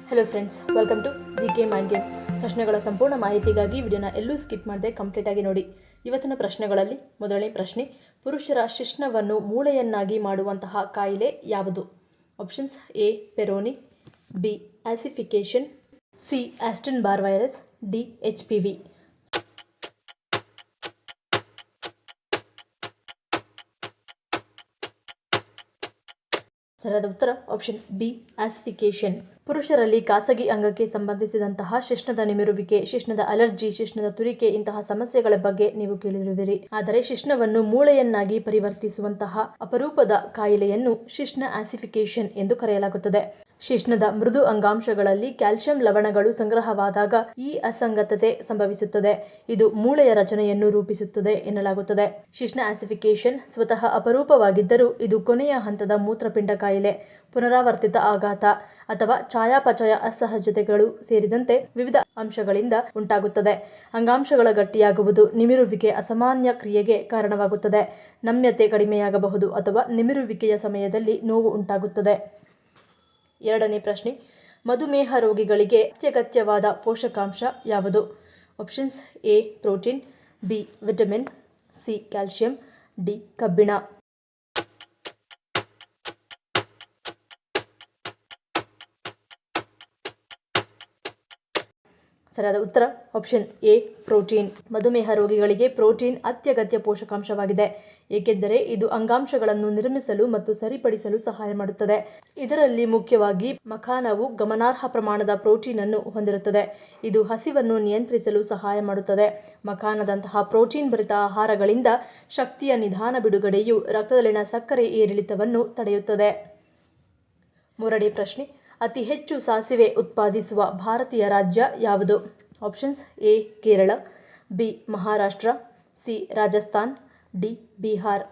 Hello friends, welcome to GK mind game. ಪ್ರಶ್ನೆಗಳ ಸಂಪೂರ್ಣ ಮಾಹಿತಿಗಾಗಿ ವಿಡಿಯೋನ ಎಲ್ಲೂ ಸ್ಕಿಪ್ ಮಾಡದೆ ಕಂಪ್ಲೀಟಾಗಿ ನೋಡಿ. ಇವತ್ತಿನ ಪ್ರಶ್ನೆಗಳಲ್ಲಿ ಮೊದಲನೇ ಪ್ರಶ್ನೆ, ಪುರುಷರ ಶಿಶ್ನವನ್ನು ಮೂಳೆಯನ್ನಾಗಿ ಮಾಡುವಂತಹ ಕಾಯಿಲೆ ಯಾವುದು? Options: A Peyronie, B ossification, C Epstein Barr virus, D HPV. ಸರಿಯಾದ ಉತ್ತರ ಆಪ್ಷನ್ ಬಿ ಆಸಿಫಿಕೇಶನ್. ಪುರುಷರಲ್ಲಿ ಖಾಸಗಿ ಅಂಗಕ್ಕೆ ಸಂಬಂಧಿಸಿದಂತಹ ಶಿಶ್ನದ ನಿಮಿರುವಿಕೆ, ಶಿಶ್ನದ ಅಲರ್ಜಿ, ಶಿಶ್ನದ ತುರಿಕೆ ಇಂತಹ ಸಮಸ್ಯೆಗಳ ಬಗ್ಗೆ ನೀವು ಕೇಳಿರುವಿರಿ. ಆದರೆ ಶಿಶ್ನವನ್ನು ಮೂಳೆಯನ್ನಾಗಿ ಪರಿವರ್ತಿಸುವಂತಹ ಅಪರೂಪದ ಕಾಯಿಲೆಯನ್ನು ಶಿಶ್ನ ಆಸಿಫಿಕೇಶನ್ ಎಂದು ಕರೆಯಲಾಗುತ್ತದೆ. ಶಿಶ್ನದ ಮೃದು ಅಂಗಾಂಶಗಳಲ್ಲಿ ಕ್ಯಾಲ್ಸಿಯಂ ಲವಣಗಳು ಸಂಗ್ರಹವಾದಾಗ ಈ ಅಸಂಗತತೆ ಸಂಭವಿಸುತ್ತದೆ. ಇದು ಮೂಳೆಯ ರಚನೆಯನ್ನು ರೂಪಿಸುತ್ತದೆ ಎನ್ನಲಾಗುತ್ತದೆ. ಶಿಶ್ನ ಆಸಿಫಿಕೇಶನ್ ಸ್ವತಃ ಅಪರೂಪವಾಗಿದ್ದರೂ ಇದು ಕೊನೆಯ ಹಂತದ ಮೂತ್ರಪಿಂಡ ಕಾಯಿಲೆ, ಪುನರಾವರ್ತಿತ ಆಘಾತ ಅಥವಾ ಚಯಾಪಚಯ ಅಸಹಜತೆಗಳು ಸೇರಿದಂತೆ ವಿವಿಧ ಅಂಶಗಳಿಂದ ಉಂಟಾಗುತ್ತದೆ. ಅಂಗಾಂಶಗಳ ಗಟ್ಟಿಯಾಗುವುದು ನಿಮಿರುವಿಕೆ ಅಸಾಮಾನ್ಯ ಕ್ರಿಯೆಗೆ ಕಾರಣವಾಗುತ್ತದೆ. ನಮ್ಯತೆ ಕಡಿಮೆಯಾಗಬಹುದು ಅಥವಾ ನಿಮಿರುವಿಕೆಯ ಸಮಯದಲ್ಲಿ ನೋವು ಉಂಟಾಗುತ್ತದೆ. ಎರಡನೇ ಪ್ರಶ್ನೆ, ಮಧುಮೇಹ ರೋಗಿಗಳಿಗೆ ಅತ್ಯಗತ್ಯವಾದ ಪೋಷಕಾಂಶ ಯಾವುದು? Options: A protein, B vitamin, C calcium, D ಕಬ್ಬಿಣ. ಸರಿಯಾದ ಉತ್ತರ ಆಪ್ಷನ್ ಎ ಪ್ರೋಟೀನ್. ಮಧುಮೇಹ ರೋಗಿಗಳಿಗೆ ಪ್ರೋಟೀನ್ ಅತ್ಯಗತ್ಯ ಪೋಷಕಾಂಶವಾಗಿದೆ, ಏಕೆಂದರೆ ಇದು ಅಂಗಾಂಶಗಳನ್ನು ನಿರ್ಮಿಸಲು ಮತ್ತು ಸರಿಪಡಿಸಲು ಸಹಾಯ ಮಾಡುತ್ತದೆ. ಇದರಲ್ಲಿ ಮುಖ್ಯವಾಗಿ ಮಖಾನವು ಗಮನಾರ್ಹ ಪ್ರಮಾಣದ ಪ್ರೋಟೀನ್ ಅನ್ನು ಹೊಂದಿರುತ್ತದೆ. ಇದು ಹಸಿವನ್ನು ನಿಯಂತ್ರಿಸಲು ಸಹಾಯ ಮಾಡುತ್ತದೆ. ಮಖಾನದಂತಹ ಪ್ರೋಟೀನ್ ಭರಿತ ಆಹಾರಗಳಿಂದ ಶಕ್ತಿಯ ನಿಧಾನ ಬಿಡುಗಡೆಯು ರಕ್ತದಲ್ಲಿನ ಸಕ್ಕರೆ ಏರಿಳಿತವನ್ನು ತಡೆಯುತ್ತದೆ. ಮೂರನೇ ಪ್ರಶ್ನೆ, ಅತಿ ಹೆಚ್ಚು ಸಾಸಿವೆ ಉತ್ಪಾದಿಸುವ ಭಾರತೀಯ ರಾಜ್ಯ ಯಾವುದು? Options: A Kerala, B Maharashtra, C Rajasthan, D Bihar.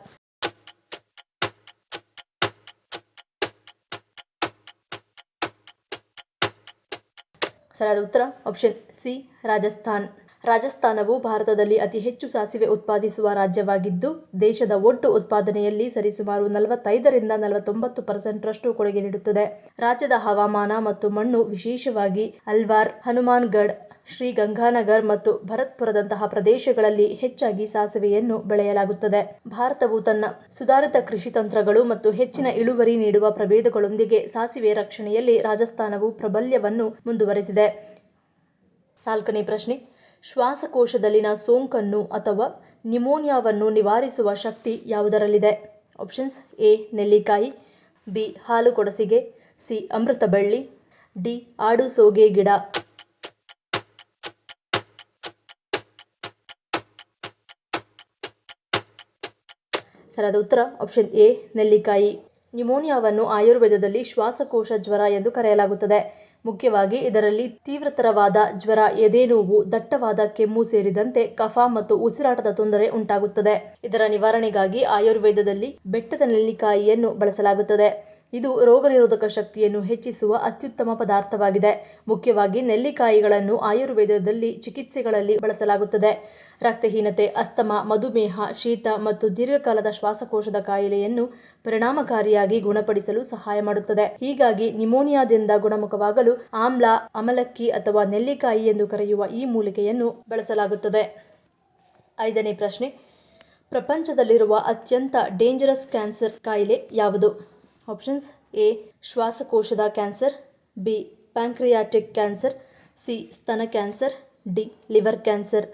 ಸರಿಯಾದ ಉತ್ತರ ಆಪ್ಷನ್ ಸಿ ರಾಜಸ್ಥಾನ್. ರಾಜಸ್ಥಾನವು ಭಾರತದಲ್ಲಿ ಅತಿ ಹೆಚ್ಚು ಸಾಸಿವೆ ಉತ್ಪಾದಿಸುವ ರಾಜ್ಯವಾಗಿದ್ದು, ದೇಶದ ಒಟ್ಟು ಉತ್ಪಾದನೆಯಲ್ಲಿ ಸರಿಸುಮಾರು 45-49% ರಷ್ಟು ಕೊಡುಗೆ ನೀಡುತ್ತದೆ. ರಾಜ್ಯದ ಹವಾಮಾನ ಮತ್ತು ಮಣ್ಣು ವಿಶೇಷವಾಗಿ ಅಲ್ವಾರ್, ಹನುಮಾನ್ಗಢ್, ಶ್ರೀಗಂಗಾನಗರ್ ಮತ್ತು ಭರತ್ಪುರದಂತಹ ಪ್ರದೇಶಗಳಲ್ಲಿ ಹೆಚ್ಚಾಗಿ ಸಾಸಿವೆಯನ್ನು ಬೆಳೆಯಲಾಗುತ್ತದೆ. ಭಾರತವು ತನ್ನ ಸುಧಾರಿತ ಕೃಷಿ ತಂತ್ರಗಳು ಮತ್ತು ಹೆಚ್ಚಿನ ಇಳುವರಿ ನೀಡುವ ಪ್ರಭೇದಗಳೊಂದಿಗೆ ಸಾಸಿವೆ ರಕ್ಷಣೆಯಲ್ಲಿ ರಾಜಸ್ಥಾನವು ಪ್ರಾಬಲ್ಯವನ್ನು ಮುಂದುವರೆಸಿದೆ. ನಾಲ್ಕನೇ ಪ್ರಶ್ನೆ, ಶ್ವಾಸಕೋಶದಲ್ಲಿನ ಸೋಂಕನ್ನು ಅಥವಾ ನ್ಯುಮೋನಿಯಾವನ್ನು ನಿವಾರಿಸುವ ಶಕ್ತಿ ಯಾವುದರಲ್ಲಿದೆ? ಆಪ್ಷನ್ಸ್: ಎ ನೆಲ್ಲಿಕಾಯಿ, ಬಿ ಹಾಲು ಕೊಡಸಿಗೆ, ಸಿ ಅಮೃತ ಬಳ್ಳಿ, ಡಿ ಆಡು ಸೋಗೆ ಗಿಡ. ಸರಿಯಾದ ಉತ್ತರ ಆಪ್ಷನ್ ಎ ನೆಲ್ಲಿಕಾಯಿ. ನ್ಯುಮೋನಿಯಾವನ್ನು ಆಯುರ್ವೇದದಲ್ಲಿ ಶ್ವಾಸಕೋಶ ಜ್ವರ ಎಂದು ಕರೆಯಲಾಗುತ್ತದೆ. ಮುಖ್ಯವಾಗಿ ಇದರಲ್ಲಿ ತೀವ್ರತರವಾದ ಜ್ವರ, ಎದೆನೋವು, ದಟ್ಟವಾದ ಕೆಮ್ಮು ಸೇರಿದಂತೆ ಕಫ ಮತ್ತು ಉಸಿರಾಟದ ತೊಂದರೆ ಉಂಟಾಗುತ್ತದೆ. ಇದರ ನಿವಾರಣೆಗಾಗಿ ಆಯುರ್ವೇದದಲ್ಲಿ ಬೆಟ್ಟದ ನೆಲ್ಲಿಕಾಯಿಯನ್ನು ಬಳಸಲಾಗುತ್ತದೆ. ಇದು ರೋಗನಿರೋಧಕ ಶಕ್ತಿಯನ್ನು ಹೆಚ್ಚಿಸುವ ಅತ್ಯುತ್ತಮ ಪದಾರ್ಥವಾಗಿದೆ. ಮುಖ್ಯವಾಗಿ ನೆಲ್ಲಿಕಾಯಿಗಳನ್ನು ಆಯುರ್ವೇದದಲ್ಲಿ ಚಿಕಿತ್ಸೆಗಳಲ್ಲಿ ಬಳಸಲಾಗುತ್ತದೆ. ರಕ್ತಹೀನತೆ, ಅಸ್ತಮಾ, ಮಧುಮೇಹ, ಶೀತ ಮತ್ತು ದೀರ್ಘಕಾಲದ ಶ್ವಾಸಕೋಶದ ಕಾಯಿಲೆಯನ್ನು ಪರಿಣಾಮಕಾರಿಯಾಗಿ ಗುಣಪಡಿಸಲು ಸಹಾಯ ಮಾಡುತ್ತದೆ. ಹೀಗಾಗಿ ನ್ಯುಮೋನಿಯಾದಿಂದ ಗುಣಮುಖವಾಗಲು ಆಮ್ಲ, ಅಮಲಕ್ಕಿ ಅಥವಾ ನೆಲ್ಲಿಕಾಯಿ ಎಂದು ಕರೆಯುವ ಈ ಮೂಲಿಕೆಯನ್ನು ಬಳಸಲಾಗುತ್ತದೆ. ಐದನೇ ಪ್ರಶ್ನೆ, ಪ್ರಪಂಚದಲ್ಲಿರುವ ಅತ್ಯಂತ ಡೇಂಜರಸ್ ಕ್ಯಾನ್ಸರ್ ಕಾಯಿಲೆ ಯಾವುದು? ಆಪ್ಷನ್ಸ್: ಎ ಶ್ವಾಸಕೋಶದ cancer, B pancreatic cancer, C ಸ್ತನ ಕ್ಯಾನ್ಸರ್, ಡಿ ಲಿವರ್ ಕ್ಯಾನ್ಸರ್.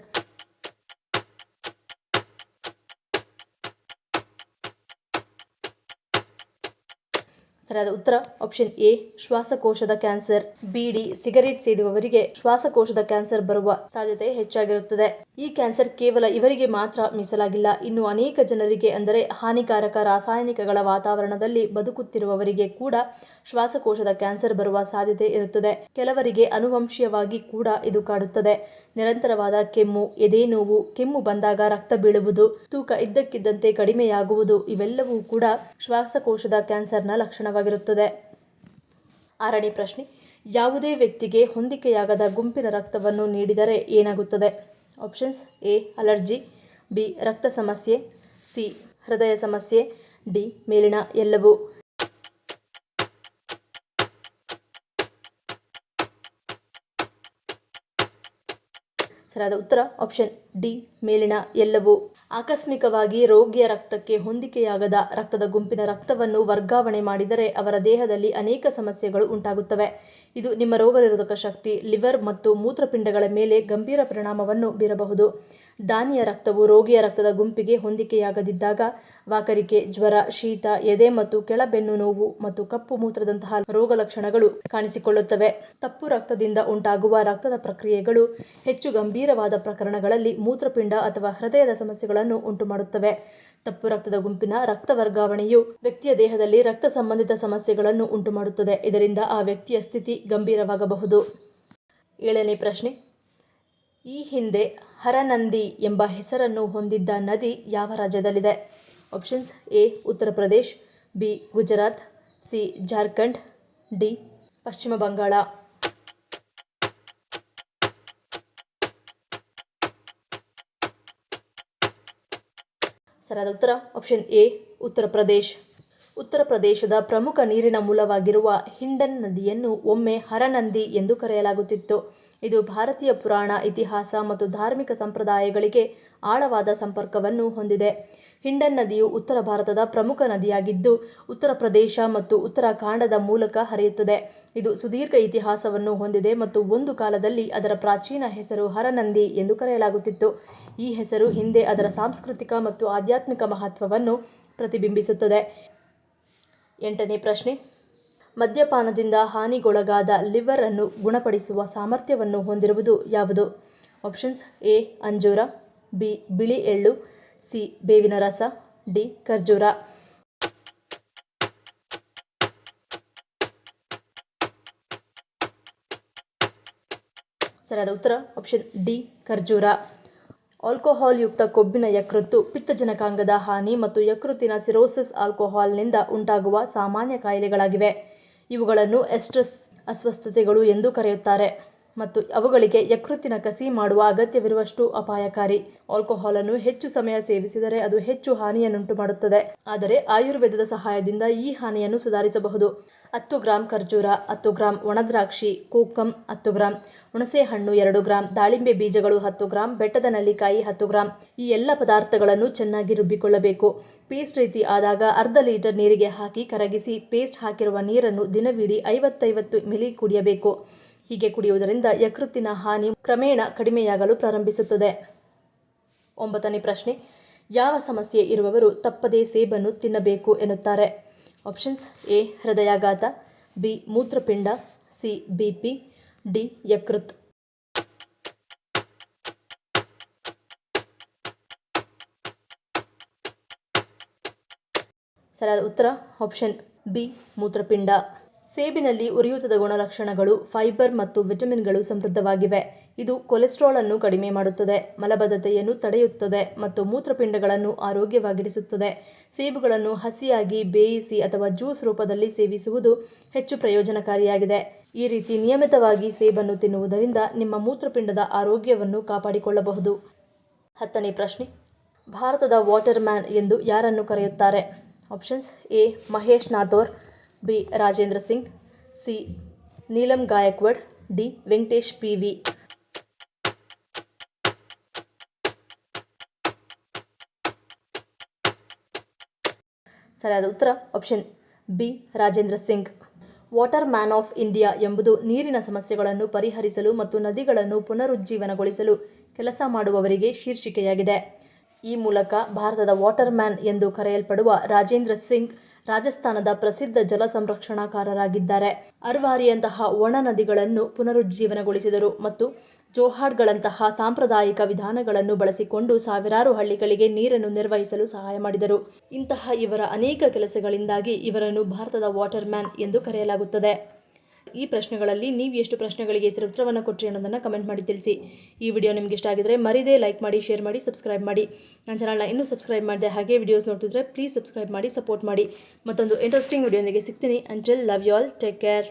ಸರಿಯಾದ ಉತ್ತರ ಆಪ್ಷನ್ ಎ ಶ್ವಾಸಕೋಶದ ಕ್ಯಾನ್ಸರ್. ಬೀಡಿ, ಸಿಗರೇಟ್ ಸೇದುವವರಿಗೆ ಶ್ವಾಸಕೋಶದ ಕ್ಯಾನ್ಸರ್ ಬರುವ ಸಾಧ್ಯತೆ ಹೆಚ್ಚಾಗಿರುತ್ತದೆ. ಈ ಕ್ಯಾನ್ಸರ್ ಕೇವಲ ಇವರಿಗೆ ಮಾತ್ರ ಮೀಸಲಾಗಿಲ್ಲ. ಇನ್ನು ಅನೇಕ ಜನರಿಗೆ, ಅಂದರೆ ಹಾನಿಕಾರಕ ರಾಸಾಯನಿಕಗಳ ವಾತಾವರಣದಲ್ಲಿ ಬದುಕುತ್ತಿರುವವರಿಗೆ ಕೂಡ ಶ್ವಾಸಕೋಶದ ಕ್ಯಾನ್ಸರ್ ಬರುವ ಸಾಧ್ಯತೆ ಇರುತ್ತದೆ. ಕೆಲವರಿಗೆ ಅನುವಂಶೀಯವಾಗಿ ಕೂಡ ಇದು ಕಾಡುತ್ತದೆ. ನಿರಂತರವಾದ ಕೆಮ್ಮು, ಎದೆನೋವು, ಕೆಮ್ಮು ಬಂದಾಗ ರಕ್ತ ಬೀಳುವುದು, ತೂಕ ಇದ್ದಕ್ಕಿದ್ದಂತೆ ಕಡಿಮೆಯಾಗುವುದು ಇವೆಲ್ಲವೂ ಕೂಡ ಶ್ವಾಸಕೋಶದ ಕ್ಯಾನ್ಸರ್ನ ಲಕ್ಷಣವಾಗಿರುತ್ತದೆ. ಆರನೇ ಪ್ರಶ್ನೆ, ಯಾವುದೇ ವ್ಯಕ್ತಿಗೆ ಹೊಂದಿಕೆಯಾಗದ ಗುಂಪಿನ ರಕ್ತವನ್ನು ನೀಡಿದರೆ ಏನಾಗುತ್ತದೆ? ಆಪ್ಷನ್ಸ್: ಎ ಅಲರ್ಜಿ, ಬಿ ರಕ್ತ ಸಮಸ್ಯೆ, ಸಿ ಹೃದಯ ಸಮಸ್ಯೆ, ಡಿ ಮೇಲಿನ ಎಲ್ಲವೂ. ಸರಿಯಾದ ಉತ್ತರ ಆಪ್ಷನ್ ಡಿ ಮೇಲಿನ ಎಲ್ಲವೂ. ಆಕಸ್ಮಿಕವಾಗಿ ರೋಗಿಯ ರಕ್ತಕ್ಕೆ ಹೊಂದಿಕೆಯಾಗದ ರಕ್ತದ ಗುಂಪಿನ ರಕ್ತವನ್ನು ವರ್ಗಾವಣೆ ಮಾಡಿದರೆ ಅವರ ದೇಹದಲ್ಲಿ ಅನೇಕ ಸಮಸ್ಯೆಗಳು ಉಂಟಾಗುತ್ತವೆ. ಇದು ನಿಮ್ಮ ರೋಗನಿರೋಧಕ ಶಕ್ತಿ, ಲಿವರ್ ಮತ್ತು ಮೂತ್ರಪಿಂಡಗಳ ಮೇಲೆ ಗಂಭೀರ ಪರಿಣಾಮವನ್ನು ಬೀರಬಹುದು. ದಾನಿಯ ರಕ್ತವು ರೋಗಿಯ ರಕ್ತದ ಗುಂಪಿಗೆ ಹೊಂದಿಕೆಯಾಗದಿದ್ದಾಗ ವಾಕರಿಕೆ, ಜ್ವರ, ಶೀತ, ಎದೆ ಮತ್ತು ಕೆಳಬೆನ್ನು ನೋವು ಮತ್ತು ಕಪ್ಪು ಮೂತ್ರದಂತಹ ರೋಗ ಲಕ್ಷಣಗಳು ಕಾಣಿಸಿಕೊಳ್ಳುತ್ತವೆ. ತಪ್ಪು ರಕ್ತದಿಂದ ಉಂಟಾಗುವ ರಕ್ತದ ಪ್ರಕ್ರಿಯೆಗಳು ಹೆಚ್ಚು ಗಂಭೀರವಾದ ಪ್ರಕರಣಗಳಲ್ಲಿ ಮೂತ್ರಪಿಂಡ ಅಥವಾ ಹೃದಯದ ಸಮಸ್ಯೆಗಳನ್ನು ಉಂಟುಮಾಡುತ್ತವೆ. ತಪ್ಪು ರಕ್ತದ ಗುಂಪಿನ ರಕ್ತ ವರ್ಗಾವಣೆಯು ವ್ಯಕ್ತಿಯ ದೇಹದಲ್ಲಿ ರಕ್ತ ಸಂಬಂಧಿತ ಸಮಸ್ಯೆಗಳನ್ನು ಉಂಟುಮಾಡುತ್ತದೆ. ಇದರಿಂದ ಆ ವ್ಯಕ್ತಿಯ ಸ್ಥಿತಿ ಗಂಭೀರವಾಗಬಹುದು. 7ನೇ ಪ್ರಶ್ನೆ. ಈ ಹಿಂದೆ ಹರನಂದಿ ಎಂಬ ಹೆಸರನ್ನು ಹೊಂದಿದ್ದ ನದಿ ಯಾವ ರಾಜ್ಯದಲ್ಲಿದೆ? Options: A Uttar Pradesh, B Gujarat, C Jharkhand, D ಪಶ್ಚಿಮ ಬಂಗಾಳ. ಸರಿಯಾದ ಉತ್ತರ ಆಪ್ಷನ್ ಎ ಉತ್ತರ ಪ್ರದೇಶ್. ಉತ್ತರ ಪ್ರದೇಶದ ಪ್ರಮುಖ ನೀರಿನ ಮೂಲವಾಗಿರುವ ಹಿಂಡನ್ ನದಿಯನ್ನು ಒಮ್ಮೆ ಹರನಂದಿ ಎಂದು ಕರೆಯಲಾಗುತ್ತಿತ್ತು. ಇದು ಭಾರತೀಯ ಪುರಾಣ, ಇತಿಹಾಸ ಮತ್ತು ಧಾರ್ಮಿಕ ಸಂಪ್ರದಾಯಗಳಿಗೆ ಆಳವಾದ ಸಂಪರ್ಕವನ್ನು ಹೊಂದಿದೆ. ಹಿಂಡನ್ ನದಿಯು ಉತ್ತರ ಭಾರತದ ಪ್ರಮುಖ ನದಿಯಾಗಿದ್ದು ಉತ್ತರ ಪ್ರದೇಶ ಮತ್ತು ಉತ್ತರಾಖಂಡದ ಮೂಲಕ ಹರಿಯುತ್ತದೆ. ಇದು ಸುದೀರ್ಘ ಇತಿಹಾಸವನ್ನು ಹೊಂದಿದೆ ಮತ್ತು ಒಂದು ಕಾಲದಲ್ಲಿ ಅದರ ಪ್ರಾಚೀನ ಹೆಸರು ಹರನಂದಿ ಎಂದು ಕರೆಯಲಾಗುತ್ತಿತ್ತು. ಈ ಹೆಸರು ಹಿಂದೆ ಅದರ ಸಾಂಸ್ಕೃತಿಕ ಮತ್ತು ಆಧ್ಯಾತ್ಮಿಕ ಮಹತ್ವವನ್ನು ಪ್ರತಿಬಿಂಬಿಸುತ್ತದೆ. 8ನೇ ಪ್ರಶ್ನೆ. ಮದ್ಯಪಾನದಿಂದ ಹಾನಿಗೊಳಗಾದ ಲಿವರ್ ಅನ್ನು ಗುಣಪಡಿಸುವ ಸಾಮರ್ಥ್ಯವನ್ನು ಹೊಂದಿರುವುದು ಯಾವುದು? ಆಪ್ಷನ್ಸ್: ಎ ಅಂಜೂರ, ಬಿ ಬಿಳಿ ಎಳ್ಳು, ಸಿ ಬೇವಿನ ರಸ, ಡಿ ಖರ್ಜೂರ. ಸರಿಯಾದ ಉತ್ತರ ಆಪ್ಷನ್ ಡಿ ಖರ್ಜೂರ. ಆಲ್ಕೋಹಾಲ್ ಯುಕ್ತ ಕೊಬ್ಬಿನ ಯಕೃತ್ತು ಪಿತ್ತಜನಕಾಂಗದ ಹಾನಿ ಮತ್ತು ಯಕೃತ್ತಿನ ಸಿರೋಸಿಸ್ ಆಲ್ಕೋಹಾಲ್ನಿಂದ ಉಂಟಾಗುವ ಸಾಮಾನ್ಯ ಕಾಯಿಲೆಗಳಾಗಿವೆ. ಇವುಗಳನ್ನು ಎಸ್ಟ್ರೆಸ್ ಅಸ್ವಸ್ಥತೆಗಳು ಎಂದು ಕರೆಯುತ್ತಾರೆ ಮತ್ತು ಅವುಗಳಿಗೆ ಯಕೃತ್ತಿನ ಕಸಿ ಮಾಡುವ ಅಗತ್ಯವಿರುವಷ್ಟು ಅಪಾಯಕಾರಿ. ಆಲ್ಕೋಹಾಲನ್ನು ಹೆಚ್ಚು ಸಮಯ ಸೇವಿಸಿದರೆ ಅದು ಹೆಚ್ಚು ಹಾನಿಯನ್ನುಂಟು ಮಾಡುತ್ತದೆ, ಆದರೆ ಆಯುರ್ವೇದದ ಸಹಾಯದಿಂದ ಈ ಹಾನಿಯನ್ನು ಸುಧಾರಿಸಬಹುದು. 10 ಗ್ರಾಂ ಖರ್ಜೂರ, 10 ಗ್ರಾಂ ಒಣದ್ರಾಕ್ಷಿ, ಕೋಕಂ 10 ಗ್ರಾಂ, ಹುಣಸೆಹಣ್ಣು 2 ಗ್ರಾಂ, ದಾಳಿಂಬೆ ಬೀಜಗಳು 10 ಗ್ರಾಂ, ಬೆಟ್ಟದ ನೆಲ್ಲಿಕಾಯಿ 10 ಗ್ರಾಂ. ಈ ಎಲ್ಲ ಪದಾರ್ಥಗಳನ್ನು ಚೆನ್ನಾಗಿ ರುಬ್ಬಿಕೊಳ್ಳಬೇಕು. ಪೇಸ್ಟ್ ರೀತಿ ಆದಾಗ ಅರ್ಧ ಲೀಟರ್ ನೀರಿಗೆ ಹಾಕಿ ಕರಗಿಸಿ ಪೇಸ್ಟ್ ಹಾಕಿರುವ ನೀರನ್ನು ದಿನವಿಡೀ 50-50 ಮಿಲಿ ಕುಡಿಯಬೇಕು. ಹೀಗೆ ಕುಡಿಯುವುದರಿಂದ ಯಕೃತ್ತಿನ ಹಾನಿ ಕ್ರಮೇಣ ಕಡಿಮೆಯಾಗಲು ಪ್ರಾರಂಭಿಸುತ್ತದೆ. 9ನೇ ಪ್ರಶ್ನೆ. ಯಾವ ಸಮಸ್ಯೆ ಇರುವವರು ತಪ್ಪದೇ ಸೇಬನ್ನು ತಿನ್ನಬೇಕು ಎನ್ನುತ್ತಾರೆ? ಆಪ್ಷನ್ಸ್: ಎ ಹೃದಯಾಘಾತ, ಬಿ ಮೂತ್ರಪಿಂಡ, ಸಿ ಬಿಪಿ, ಡಿ ಯಕೃತ್. ಸರಿಯಾದ ಉತ್ತರ ಆಪ್ಷನ್ ಬಿ ಮೂತ್ರಪಿಂಡ. ಸೇಬಿನಲ್ಲಿ ಉರಿಯೂತದ ಗುಣಲಕ್ಷಣಗಳು, ಫೈಬರ್ ಮತ್ತು ವಿಟಮಿನ್ಗಳು ಸಮೃದ್ಧವಾಗಿವೆ. ಇದು ಕೊಲೆಸ್ಟ್ರಾಲ್ ಅನ್ನು ಕಡಿಮೆ ಮಾಡುತ್ತದೆ, ಮಲಬದ್ಧತೆಯನ್ನು ತಡೆಯುತ್ತದೆ ಮತ್ತು ಮೂತ್ರಪಿಂಡಗಳನ್ನು ಆರೋಗ್ಯವಾಗಿರಿಸುತ್ತದೆ. ಸೇಬುಗಳನ್ನು ಹಸಿಯಾಗಿ ಬೇಯಿಸಿ ಅಥವಾ ಜ್ಯೂಸ್ ರೂಪದಲ್ಲಿ ಸೇವಿಸುವುದು ಹೆಚ್ಚು ಪ್ರಯೋಜನಕಾರಿಯಾಗಿದೆ. ಈ ರೀತಿ ನಿಯಮಿತವಾಗಿ ಸೇಬನ್ನು ತಿನ್ನುವುದರಿಂದ ನಿಮ್ಮ ಮೂತ್ರಪಿಂಡದ ಆರೋಗ್ಯವನ್ನು ಕಾಪಾಡಿಕೊಳ್ಳಬಹುದು. 10ನೇ ಪ್ರಶ್ನೆ. ಭಾರತದ ವಾಟರ್ ಮ್ಯಾನ್ ಎಂದು ಯಾರನ್ನು ಕರೆಯುತ್ತಾರೆ? Options: A Mahesh Nathor, B Rajendra Singh, C Neelam Gaikwad, D Venkatesh PV. ಸರಿಯಾದ ಉತ್ತರ option B Rajendra Singh. Water man of India ಎಂಬುದು ನೀರಿನ ಸಮಸ್ಯೆಗಳನ್ನು ಪರಿಹರಿಸಲು ಮತ್ತು ನದಿಗಳನ್ನು ಪುನರುಜ್ಜೀವನಗೊಳಿಸಲು ಕೆಲಸ ಮಾಡುವವರಿಗೆ ಶೀರ್ಷಿಕೆಯಾಗಿದೆ. ಈ ಮೂಲಕ ಭಾರತದ ವಾಟರ್ ಮ್ಯಾನ್ ಎಂದು ಕರೆಯಲ್ಪಡುವ ರಾಜೇಂದ್ರ ಸಿಂಗ್ ರಾಜಸ್ಥಾನದ ಪ್ರಸಿದ್ಧ ಜಲ ಸಂರಕ್ಷಣಾಕಾರರಾಗಿದ್ದಾರೆ. ಅರ್ವಾರಿಯಂತಹ ಒಣ ನದಿಗಳನ್ನು ಪುನರುಜ್ಜೀವನಗೊಳಿಸಿದರು ಮತ್ತು ಜೋಹಾಡ್ಗಳಂತಹ ಸಾಂಪ್ರದಾಯಿಕ ವಿಧಾನಗಳನ್ನು ಬಳಸಿಕೊಂಡು ಸಾವಿರಾರು ಹಳ್ಳಿಗಳಿಗೆ ನೀರನ್ನು ನಿರ್ವಹಿಸಲು ಸಹಾಯ ಮಾಡಿದರು. ಇಂತಹ ಇವರ ಅನೇಕ ಕೆಲಸಗಳಿಂದಾಗಿ ಇವರನ್ನು ಭಾರತದ ವಾಟರ್ ಮ್ಯಾನ್ ಎಂದು ಕರೆಯಲಾಗುತ್ತದೆ. ಈ ಪ್ರಶ್ನೆಗಳಲ್ಲಿ ನೀವು ಎಷ್ಟು ಪ್ರಶ್ನೆಗಳಿಗೆ ಸರಿ ಉತ್ತರವನ್ನು ಕೊಟ್ಟರಿ ಅನ್ನೋದನ್ನು ಕಮೆಂಟ್ ಮಾಡಿ ತಿಳಿಸಿ. ಈ ವಿಡಿಯೋ ನಿಮಗೆ ಇಷ್ಟ ಆಗಿದ್ರೆ ಮರಿದೇ ಲೈಕ್ ಮಾಡಿ, ಶೇರ್ ಮಾಡಿ, ಸಬ್ಸ್ಕ್ರೈಬ್ ಮಾಡಿ. ನನ್ನ ಚಾನಲ್ನ ಇನ್ನೂ ಸಬ್ಸ್ಕ್ರೈಬ್ ಮಾಡಿದೆ ಹಾಗೆ ವಿಡಿಯೋಸ್ ನೋಡ್ತಿದ್ರೆ ಪ್ಲೀಸ್ ಸಬ್ಸ್ಕ್ರೈಬ್ ಮಾಡಿ, ಸಪೋರ್ಟ್ ಮಾಡಿ. ಮತ್ತೊಂದು ಇಂಟ್ರೆಸ್ಟಿಂಗ್ ವಿಡಿಯೋನಿಗೆ ಸಿಗ್ತೀನಿ. Until love you all, take care.